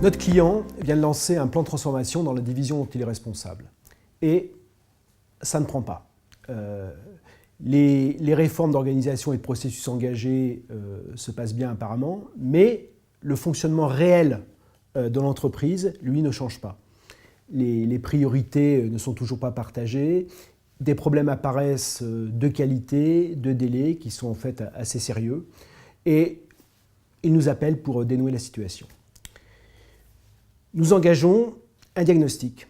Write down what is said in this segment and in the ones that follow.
Notre client vient de lancer un plan de transformation dans la division dont il est responsable. Et ça ne prend pas. Les réformes d'organisation et de processus engagés se passent bien apparemment, mais le fonctionnement réel de l'entreprise, lui, ne change pas. Les priorités ne sont toujours pas partagées, des problèmes apparaissent de qualité, de délai, qui sont en fait assez sérieux, et il nous appelle pour dénouer la situation. Nous engageons un diagnostic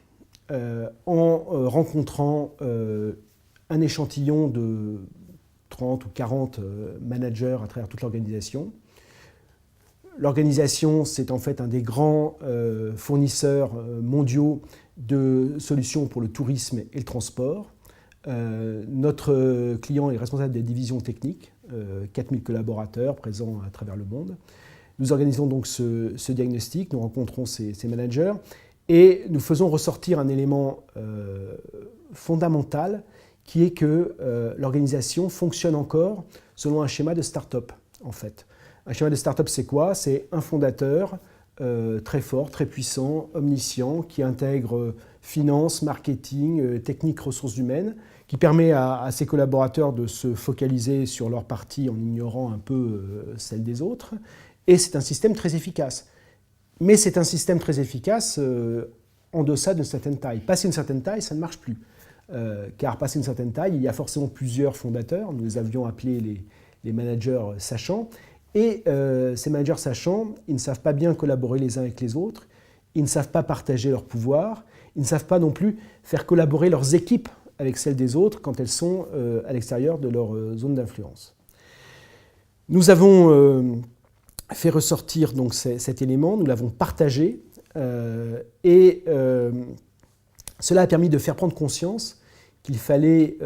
en rencontrant un échantillon de 30 ou 40 managers à travers toute l'organisation. L'organisation, c'est en fait un des grands fournisseurs mondiaux de solutions pour le tourisme et le transport. Notre client est responsable des divisions techniques, 4000 collaborateurs présents à travers le monde. Nous organisons donc ce diagnostic, nous rencontrons ces managers et nous faisons ressortir un élément fondamental qui est que l'organisation fonctionne encore selon un schéma de start-up en fait. Un schéma de start-up, c'est quoi? C'est un fondateur très fort, très puissant, omniscient, qui intègre finance, marketing, technique, ressources humaines, qui permet à ses collaborateurs de se focaliser sur leur partie en ignorant un peu celle des autres. Et c'est un système très efficace. Mais c'est un système très efficace en deçà d'une certaine taille. Passer une certaine taille, ça ne marche plus. Car passer une certaine taille, il y a forcément plusieurs fondateurs. Nous les avions appelés les managers sachants. Et ces managers sachants, ils ne savent pas bien collaborer les uns avec les autres. Ils ne savent pas partager leur pouvoir. Ils ne savent pas non plus faire collaborer leurs équipes avec celles des autres quand elles sont à l'extérieur de leur zone d'influence. Nous avons fait ressortir donc cet élément, nous l'avons partagé et cela a permis de faire prendre conscience qu'il fallait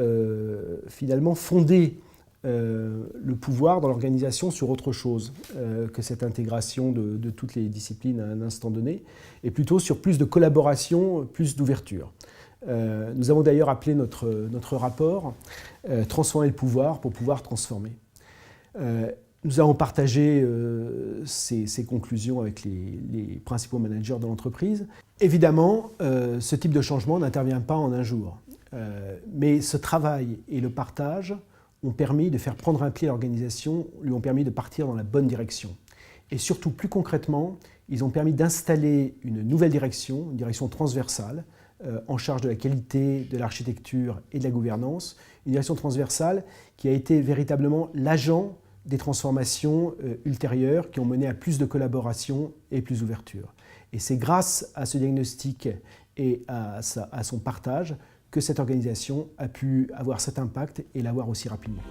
finalement fonder le pouvoir dans l'organisation sur autre chose que cette intégration de toutes les disciplines à un instant donné, et plutôt sur plus de collaboration, plus d'ouverture. Nous avons d'ailleurs appelé notre rapport « Transformer le pouvoir pour pouvoir transformer ». Nous avons partagé ces conclusions avec les principaux managers de l'entreprise. Évidemment, ce type de changement n'intervient pas en un jour, mais ce travail et le partage ont permis de faire prendre un pied à l'organisation, lui ont permis de partir dans la bonne direction. Et surtout, plus concrètement, ils ont permis d'installer une nouvelle direction, une direction transversale, en charge de la qualité, de l'architecture et de la gouvernance, une direction transversale qui a été véritablement l'agent des transformations ultérieures qui ont mené à plus de collaboration et plus d'ouverture. Et c'est grâce à ce diagnostic et à son partage que cette organisation a pu avoir cet impact et l'avoir aussi rapidement.